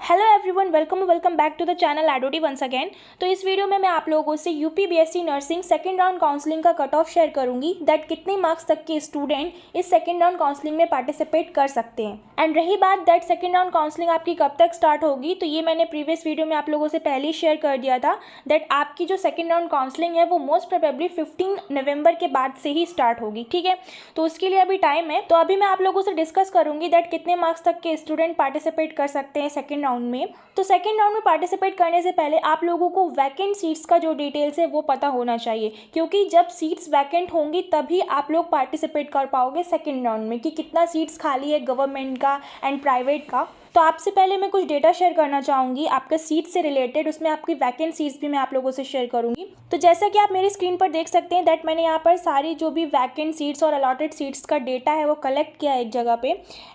Hello everyone, welcome back to the channel एडोटी once again. तो इस वीडियो में मैं आप लोगों से UP BSc nursing second round counselling का कट ऑफ शेयर करूंगी दैट कितने मार्क्स तक के स्टूडेंट इस सेकंड राउंड काउंसलिंग में पार्टिसिपेट कर सकते हैं। एंड रही बात दैट सेकंड राउंड काउंसलिंग आपकी कब तक स्टार्ट होगी, तो ये मैंने प्रीवियस वीडियो में आप लोगों से पहले ही शेयर कर दिया था दैट आपकी जो सेकेंड राउंड काउंसलिंग है वो मोस्ट प्रोबेबली 15 नवंबर के बाद से ही स्टार्ट होगी। ठीक है, तो उसके लिए अभी टाइम है। तो अभी मैं आप लोगों से डिस्कस करूंगी दैट कितने मार्क्स तक के स्टूडेंट पार्टिसिपेट कर सकते हैं सेकेंड राउंड में। तो सेकेंड राउंड में पार्टिसिपेट करने से पहले आप लोगों को वैकेंट सीट्स का जो डिटेल्स है वो पता होना चाहिए, क्योंकि जब सीट्स वैकेंट होंगी तभी आप लोग पार्टिसिपेट कर पाओगे सेकेंड राउंड में कि कितना सीट्स खाली है गवर्नमेंट का एंड प्राइवेट का। तो आपसे पहले मैं कुछ डेटा शेयर करना चाहूँगी आपके सीट से रिलेटेड, उसमें आपकी वैकेंट सीट्स भी मैं आप लोगों से शेयर करूँगी। तो जैसा कि आप मेरी स्क्रीन पर देख सकते हैं दैट मैंने यहाँ पर सारी जो भी वैकेंट सीट्स और अलॉटेड सीट्स का डेटा है वो कलेक्ट किया है एक जगह पे।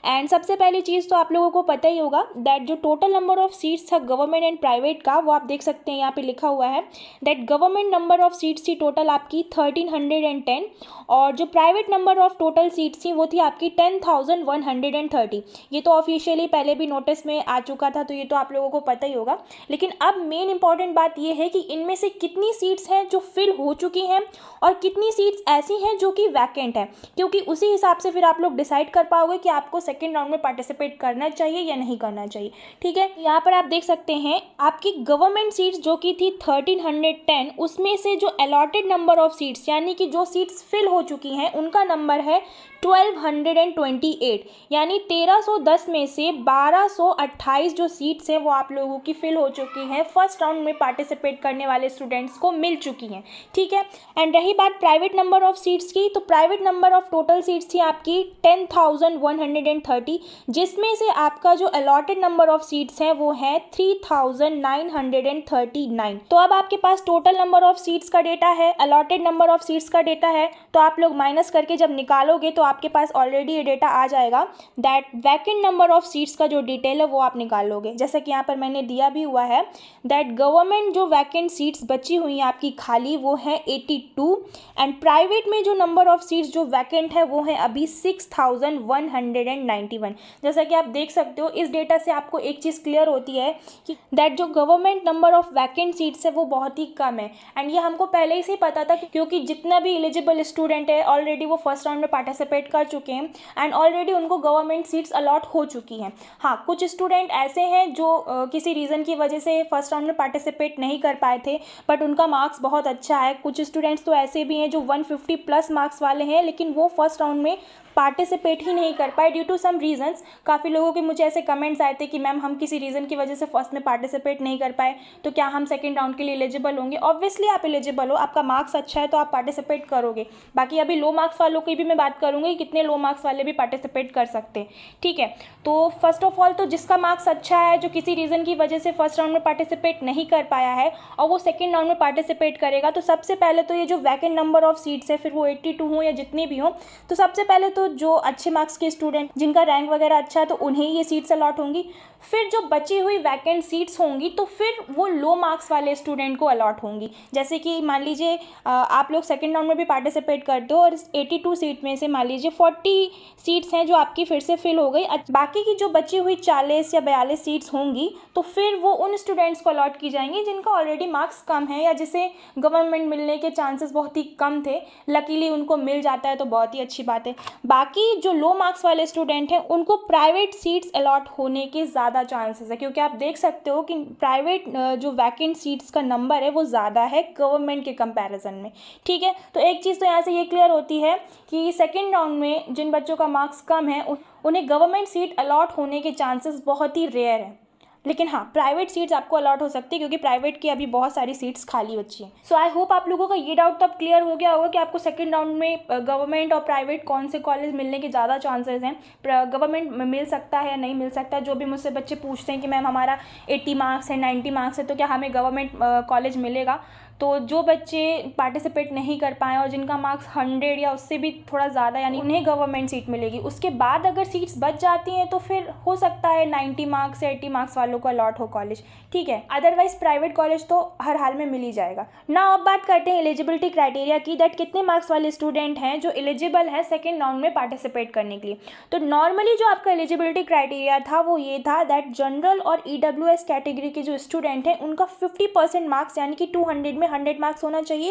एंड सबसे पहली चीज़ तो आप लोगों को पता ही होगा दैट जो टोटल नंबर ऑफ सीट्स था गवर्नमेंट एंड प्राइवेट का वो आप देख सकते हैं यहाँ पे लिखा हुआ है that government number of seats थी टोटल आपकी 1310 और जो private number of total seats थी वो थी आपकी 10,130। ये तो ऑफिशियली पहले भी नोटिस में आ चुका था, तो ये तो आप लोगों को पता ही होगा। लेकिन अब मेन इंपॉर्टेंट बात ये है कि इनमें से कितनी सीट्स हैं जो फिल हो चुकी हैं और कितनी सीट्स ऐसी हैं जो कि वैकेंट है, क्योंकि उसी हिसाब से फिर आप लोग डिसाइड कर पाओगे कि आपको सेकेंड राउंड में पार्टिसिपेट करना चाहिए या नहीं करना चाहिए। ठीक है, यहाँ पर आप देख सकते हैं आपकी गवर्नमेंट सीट्स जो कि थी 1310, उसमें से जो अलॉटेड नंबर ऑफ सीट्स यानी कि जो सीट्स फिल हो चुकी हैं उनका नंबर है 1228, यानी 1310 में से 1228 जो सीट्स हैं वो आप लोगों की फिल हो चुकी हैं, फर्स्ट राउंड में पार्टिसिपेट करने वाले स्टूडेंट्स को मिल चुकी हैं। ठीक है, एंड रही बात प्राइवेट नंबर ऑफ सीट्स की, तो private number of total seats थी आपकी 10,130, जिसमें से आपका जो अलॉटेड नंबर ऑफ सीट्स हैं वो है 3,939। तो अब आपके पास टोटल नंबर ऑफ सीट्स का डेटा है, अलॉटेड नंबर ऑफ सीट्स का डेटा है, तो आप लोग माइनस करके जब निकालोगे तो आपके पास ऑलरेडी ये डेटा आ जाएगा that vacant number of seats का जो डिटेल है वो आप निकाल लोगे। जैसा कि यहाँ पर मैंने दिया भी हुआ है दैट गवर्नमेंट जो वैकेंट सीट्स बची हुई हैं आपकी खाली वो है 82 एंड प्राइवेट में जो नंबर ऑफ सीट्स जो वैकेंट है वो है अभी 6,191। जैसा कि आप देख सकते हो इस डेटा से आपको एक चीज़ क्लियर होती है कि दैट जो government number of vacant seats है वो बहुत ही कम है। एंड ये हमको पहले ही से पता था क्योंकि जितना भी एलिजिबल स्टूडेंट है ऑलरेडी वो फर्स्ट राउंड में पार्टिसिपेट कर चुके हैं एंड ऑलरेडी उनको गवर्नमेंट सीट्स अलॉट हो चुकी हैं। हाँ, कुछ स्टूडेंट ऐसे हैं जो किसी रीज़न की वजह से फर्स्ट राउंड में पार्टिसिपेट नहीं कर पाए थे बट उनका मार्क्स बहुत अच्छा है। कुछ स्टूडेंट्स तो ऐसे भी हैं जो 150 प्लस मार्क्स वाले हैं लेकिन वो फर्स्ट राउंड में पार्टिसिपेट ही नहीं कर पाए ड्यू टू सम रीजंस। काफ़ी लोगों के मुझे ऐसे कमेंट्स आए थे कि मैम हम किसी रीज़न की वजह से फर्स्ट में पार्टिसिपेट नहीं कर पाए तो क्या हम सेकंड राउंड के लिए एलिजिबल होंगे। ऑब्वियसली आप एलिजिबल हो, आपका मार्क्स अच्छा है तो आप पार्टिसिपेट करोगे। बाकी अभी लो मार्क्स वालों की भी मैं बात करूँगी, कितने लो मार्क्स वाले भी पार्टिसिपेट कर सकते हैं। ठीक है, तो फर्स्ट ऑफ ऑल तो जिसका मार्क्स अच्छा है जो किसी रीज़न की वजह से फर्स्ट राउंड में पार्टिसिपेट नहीं कर पाया है और वो सेकेंड राउंड में पार्टिसिपेट करेगा, तो सबसे पहले तो ये जो वैकेंट नंबर ऑफ सीट्स है फिर वो 82 हो या जितनी भी हो, तो सबसे पहले तो जो अच्छे मार्क्स के स्टूडेंट जिनका रैंक वगैरह अच्छा है तो उन्हें ये सीट्स अलॉट होंगी। फिर जो बची हुई वैकेंट सीट्स होंगी तो फिर वो लो मार्क्स वाले स्टूडेंट को अलॉट होंगी। जैसे कि मान लीजिए आप लोग सेकंड राउंड में भी पार्टिसिपेट करते हो और इस 82 सीट में से मान लीजिए 40 सीट्स हैं जो आपकी फिर से फिल हो गई, बाकी की जो बची हुई 40 या 42 सीट्स होंगी तो फिर वो उन स्टूडेंट्स को अलॉट की जाएंगी जिनका ऑलरेडी मार्क्स कम है या जिसे गवर्नमेंट मिलने के चांसेस बहुत ही कम थे। लकीली उनको मिल जाता है तो बहुत ही अच्छी बात है। बाकी जो लो मार्क्स वाले स्टूडेंट हैं उनको प्राइवेट सीट्स अलॉट होने के ज़्यादा चांसेस है, क्योंकि आप देख सकते हो कि प्राइवेट जो वैकेंट सीट्स का नंबर है वो ज़्यादा है गवर्नमेंट के कंपैरिजन में। ठीक है, तो एक चीज़ तो यहाँ से ये क्लियर होती है कि सेकेंड राउंड में जिन बच्चों का मार्क्स कम है उन्हें गवर्नमेंट सीट अलॉट होने के चांसेस बहुत ही रेयर है। लेकिन हाँ, प्राइवेट सीट्स आपको अलॉट हो सकती है क्योंकि प्राइवेट की अभी बहुत सारी सीट्स खाली बची हैं। सो आई होप आप लोगों का ये डाउट तब क्लियर हो गया होगा कि आपको सेकंड राउंड में गवर्नमेंट और प्राइवेट कौन से कॉलेज मिलने के ज़्यादा चांसेस हैं। गवर्नमेंट मिल सकता है या नहीं मिल सकता। जो भी मुझसे बच्चे पूछते हैं कि मैम हमारा 80 मार्क्स है 90 मार्क्स है तो क्या हमें गवर्नमेंट कॉलेज मिलेगा, तो जो बच्चे पार्टिसिपेट नहीं कर पाए और जिनका मार्क्स 100 या उससे भी थोड़ा ज़्यादा, यानी उन्हें गवर्नमेंट सीट मिलेगी। उसके बाद अगर सीट्स बच जाती हैं तो फिर हो सकता है 90 मार्क्स या 80 मार्क्स वालों को अलॉट हो कॉलेज, ठीक है। अदरवाइज प्राइवेट कॉलेज तो हर हाल में मिल ही जाएगा ना। अब बात करते हैं एलिजिबिलिटी क्राइटेरिया की, दैट कितने मार्क्स वाले स्टूडेंट हैं जो एलिजिबल हैं सेकेंड राउंड में पार्टिसिपेट करने के लिए। तो नॉर्मली जो आपका एलिजिबिलिटी क्राइटेरिया था वो ये था दैट जनरल और EWS कैटेगरी के जो स्टूडेंट हैं उनका 50% मार्क्स यानी कि 200 में 100 मार्क्स होना चाहिए,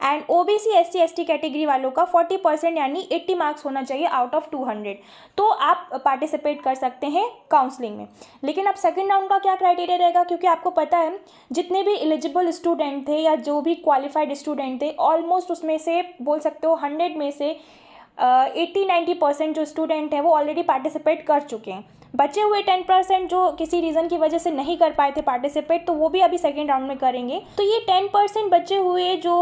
and OBC SC ST category वालों का 40% यानी 80 मार्क्स होना चाहिए आउट ऑफ 200, तो आप पार्टिसिपेट कर सकते हैं काउंसलिंग में। लेकिन अब सेकंड राउंड का क्या क्राइटेरिया रहेगा, क्योंकि आपको पता है जितने भी एलिजिबल स्टूडेंट थे या जो भी क्वालिफाइड स्टूडेंट थे ऑलमोस्ट उसमें से बोल सकते हो 100 में से 80-90% जो स्टूडेंट हैं वो ऑलरेडी पार्टिसिपेट कर चुके हैं। बचे हुए 10% जो किसी रीज़न की वजह से नहीं कर पाए थे पार्टिसिपेट, तो वो भी अभी सेकेंड राउंड में करेंगे। तो ये 10% बचे हुए जो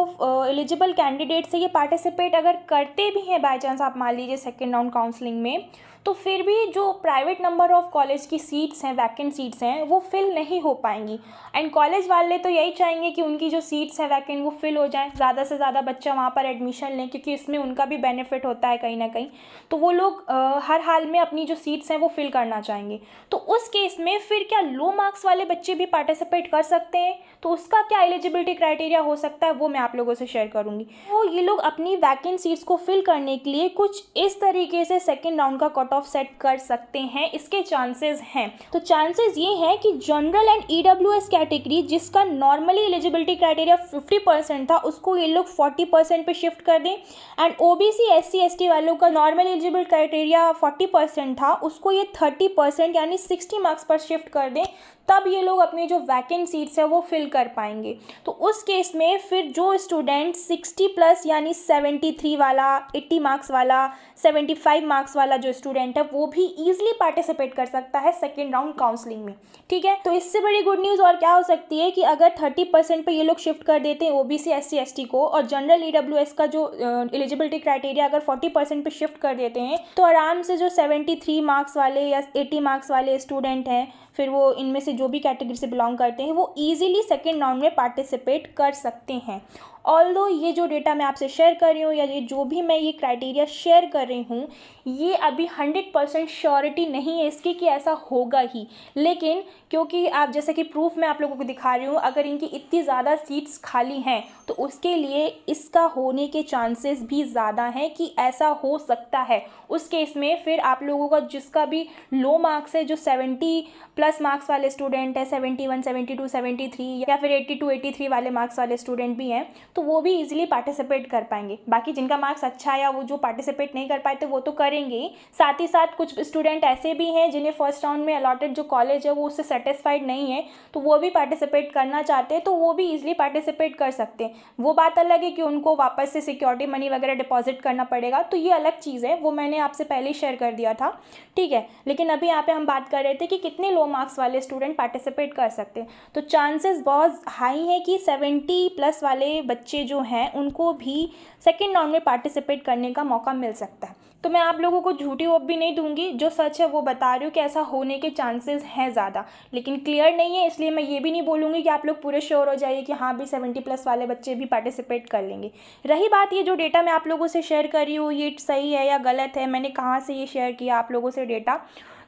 एलिजिबल कैंडिडेट्स है ये पार्टिसिपेट अगर करते भी हैं बाय चांस, आप मान लीजिए सेकेंड राउंड काउंसलिंग में, तो फिर भी जो प्राइवेट नंबर ऑफ कॉलेज की सीट्स हैं, वैकेंट सीट्स हैं, वो फिल नहीं हो पाएंगी। एंड कॉलेज वाले तो यही चाहेंगे कि उनकी जो सीट्स हैं वैकेंट वो फिल हो जाएं, ज़्यादा से ज़्यादा बच्चा वहाँ पर एडमिशन लें, क्योंकि इसमें उनका भी बेनिफिट होता है कहीं ना कहीं। तो वो लोग हर हाल में अपनी जो सीट्स हैं वो फिल करना चाहेंगे। तो उस केस में फिर क्या लो मार्क्स वाले बच्चे भी पार्टिसिपेट कर सकते हैं? तो उसका क्या एलिजिबिलिटी क्राइटेरिया हो सकता है वो मैं आप लोगों से शेयर करूँगी। तो ये लोग अपनी वैकेंट सीट्स को फिल करने के लिए कुछ इस तरीके से सेकेंड राउंड का कट ऑफ सेट कर सकते हैं, इसके चांसेस हैं। तो चांसेस ये हैं कि जनरल एंड EWS कैटेगरी जिसका नॉर्मली एलिजिबिलिटी क्राइटेरिया 50% था उसको ये लोग 40% पे शिफ्ट कर दें, एंड OBC SC ST वालों का नॉर्मल एलिजिबल क्राइटेरिया 40% था उसको ये 30% यानी 60 मार्क्स पर शिफ्ट कर दें, तब ये लोग अपनी जो वैकेंट सीट्स है वो फिल कर पाएंगे। तो उस केस में फिर जो स्टूडेंट 60 प्लस यानी 73 वाला, 80 मार्क्स वाला, 75 मार्क्स वाला जो स्टूडेंट है वो भी ईजिली पार्टिसिपेट कर सकता है सेकेंड राउंड काउंसलिंग में, ठीक है। तो इससे बड़ी गुड न्यूज़ और क्या हो सकती है कि अगर 30% पे ये लोग शिफ्ट कर देते हैं OBC SC ST को, और जनरल EWS का जो एलिजिबिलिटी क्राइटेरिया अगर 40% पे शिफ्ट कर देते हैं, तो आराम से जो 73 मार्क्स वाले या 80 मार्क्स वाले स्टूडेंट हैं, फिर वो इनमें से जो भी कैटेगरी से बिलोंग करते हैं, वो ईजिली सेकेंड राउंड में पार्टिसिपेट कर सकते हैं। ऑल्दो ये जो डेटा मैं आपसे शेयर कर रही हूँ या ये जो भी मैं ये क्राइटेरिया शेयर कर रही हूँ, ये अभी 100% श्योरिटी नहीं है इसकी कि ऐसा होगा ही। लेकिन क्योंकि आप जैसे कि प्रूफ मैं आप लोगों को दिखा रही हूँ, अगर इनकी इतनी ज़्यादा सीट्स खाली हैं तो उसके लिए इसका होने के चांसेस भी ज़्यादा हैं कि ऐसा हो सकता है। उस केस में फिर आप लोगों का जिसका भी लो मार्क्स है, जो 70 प्लस मार्क्स वाले स्टूडेंट है, 71, 72, 73 या फिर 82, 83 वाले मार्क्स वाले स्टूडेंट भी हैं, तो वो भी इजीली पार्टिसिपेट कर पाएंगे। बाकी जिनका मार्क्स अच्छा है या वो जो पार्टिसिपेट नहीं कर पाए थे वो तो करेंगे ही। साथ ही साथ कुछ स्टूडेंट ऐसे भी हैं जिन्हें फर्स्ट राउंड में अलॉटेड जो कॉलेज है वो उससे सेटिस्फाइड नहीं है, तो वो भी पार्टिसिपेट करना चाहते हैं, तो वो भी ईजिली पार्टिसिपेट कर सकते हैं। वो बात अलग है कि उनको वापस से सिक्योरिटी मनी वगैरह डिपॉजिट करना पड़ेगा, तो ये अलग चीज़ है, वो मैंने आपसे पहले ही शेयर कर दिया था, ठीक है। लेकिन अभी यहाँ पे हम बात कर रहे थे कि कितने लो मार्क्स वाले स्टूडेंट पार्टिसिपेट कर सकते हैं। तो चांसेस बहुत हाई है कि 70 प्लस वाले बच्चे जो हैं उनको भी सेकेंड राउंड में पार्टिसिपेट करने का मौका मिल सकता है। तो मैं आप लोगों को झूठी होप भी नहीं दूंगी, जो सच है वो बता रही हूँ कि ऐसा होने के चांसेस हैं ज़्यादा, लेकिन क्लियर नहीं है, इसलिए मैं ये भी नहीं बोलूँगी कि आप लोग पूरे श्योर हो जाइए कि हाँ भी 70 प्लस वाले बच्चे भी पार्टिसिपेट कर लेंगे। रही बात ये जो डेटा मैं आप लोगों से शेयर कर रही हूँ ये सही है या गलत है, मैंने कहाँ से ये शेयर किया आप लोगों से डेटा,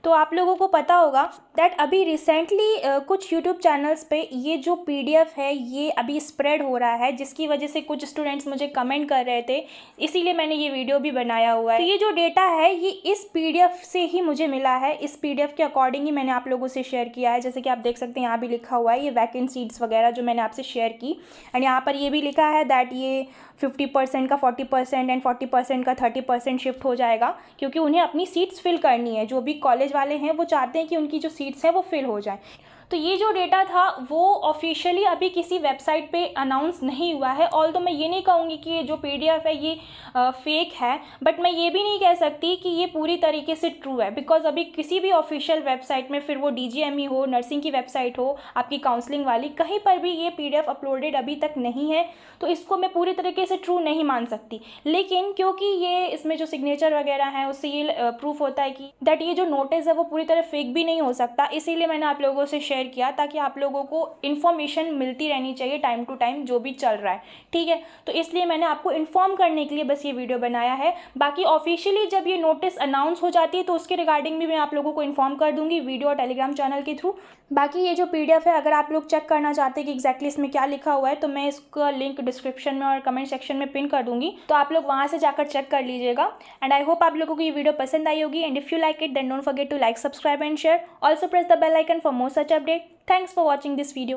तो आप लोगों को पता होगा दैट अभी रिसेंटली कुछ यूट्यूब चैनल्स पे ये जो PDF है ये अभी स्प्रेड हो रहा है, जिसकी वजह से कुछ स्टूडेंट्स मुझे कमेंट कर रहे थे, इसीलिए मैंने ये वीडियो भी बनाया हुआ है। तो ये जो डेटा है ये इस PDF से ही मुझे मिला है, इस PDF के अकॉर्डिंग ही मैंने आप लोगों से शेयर किया है। जैसे कि आप देख सकते हैं यहाँ भी लिखा हुआ है ये वैकेंट सीट्स वगैरह जो मैंने आपसे शेयर की, एंड यहाँ पर ये भी लिखा है दैट ये 50% का 40% एंड 40% का 30% शिफ्ट हो जाएगा, क्योंकि उन्हें अपनी सीट्स फिल करनी है। जो भी कॉलेज वाले हैं वो चाहते हैं कि उनकी जो सीट्स हैं वो फिल हो जाए। तो ये जो डेटा था वो ऑफिशियली अभी किसी वेबसाइट पे अनाउंस नहीं हुआ है, ऑल्दो मैं ये नहीं कहूँगी कि ये जो PDF है ये फेक है, बट मैं ये भी नहीं कह सकती कि ये पूरी तरीके से ट्रू है, बिकॉज अभी किसी भी ऑफिशियल वेबसाइट में, फिर वो DGME हो, नर्सिंग की वेबसाइट हो, आपकी काउंसलिंग वाली, कहीं पर भी ये PDF अपलोडेड अभी तक नहीं है, तो इसको मैं पूरी तरीके से ट्रू नहीं मान सकती। लेकिन क्योंकि ये इसमें जो सिग्नेचर वगैरह हैं उससे ये प्रूफ होता है कि दैट ये जो नोटिस है वो पूरी तरह फेक भी नहीं हो सकता, इसीलिए मैंने आप लोगों से शेयर किया ताकि आप लोगों को इन्फॉर्मेशन मिलती रहनी चाहिए टाइम टू टाइम जो भी चल रहा है, ठीक है। तो इसलिए मैंने आपको इन्फॉर्म करने के लिए बस ये वीडियो बनाया है। बाकी ऑफिशियली जब ये नोटिस अनाउंस हो जाती है तो उसके रिगार्डिंग भी मैं आप लोगों को इन्फॉर्म कर दूंगी वीडियो और टेलीग्राम चैनल के थ्रू। बाकी ये जो PDF है, अगर आप लोग चेक करना चाहते हैं कि एग्जैक्टली इसमें क्या लिखा हुआ है, तो मैं इसका लिंक डिस्क्रिप्शन में और कमेंट सेक्शन में पिन कर दूंगी, तो आप लोग वहाँ से जाकर चेक कर लीजिएगा। एंड आई होप आप लोगों को ये वीडियो पसंद आई होगी। And if you like it then don't forget to like, subscribe and share. Also press the bell icon for more such update. Thanks for watching this video.